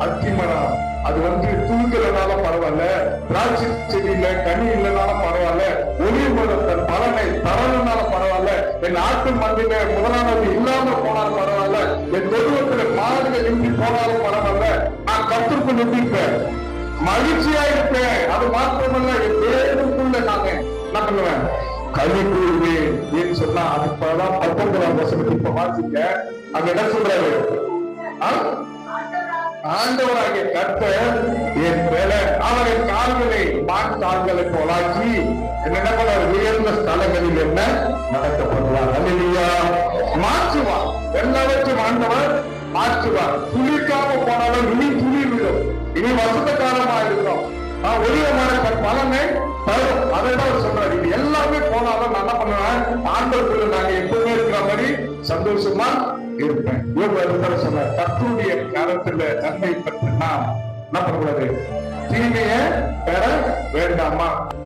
அத்திமரம் அது தூங்கலனால பரவாயில்ல, திராட்சை செடியில கனி இல்லைனாலும் பரவாயில்ல, ஒளிவு மரம் தன் பலனை தரணும்னால பரவாயில்ல, என் ஆட்டு மந்தில முதலானது இல்லாம போனாலும் பரவாயில்ல, என் தொழுவத்துல மாடுகள் நின்றி போனாலும் பரவாயில்ல, நான் கத்திற்குள் நின்றிருப்பேன், மகிழ்ச்சியா இருப்பேன். அது மாத்திரமல்ல, என் தேவனுக்குள்ள நாங்க என்ன பண்ணுவேன், களி கூறுவேன் ஏன்னு சொன்னா அதுதான் 19ஆம் வசனத்தை இப்ப வாசிக்க. அங்க என்ன சொல்றாரு, ஆண்டவராகிய கர்த்தர் என் மேல அவரின் கால்களை மான் கால்களை போலாக்கி என்ன பண்ணார், உயர்ந்த ஸ்தலங்களில் என்ன நடத்த பண்ணுவார். அல்லேலூயா. மாற்றுவார், எல்லாவற்றையும் ஆண்டவர் மாற்றுவார். துளிக்காம போனாலும் இனி துளி விடும், இனி வசந்த காலமா இருக்கும், ஒளியமான பலனை தரும். அதான் சொல்றாரு. இது எல்லாமே போனாலும் நான் என்ன பண்ணுவேன், ஆண்டவருக்குள்ள நாங்க எப்பவுமே இருக்கிற மாதிரி சந்தோஷமா இருப்பேன். சொன்ன கர்த்தருடைய கரத்துல நன்மை பெற்று நாம் என்ன பண்ணக்கூடாது, தீமையை பெற வேண்டாமா.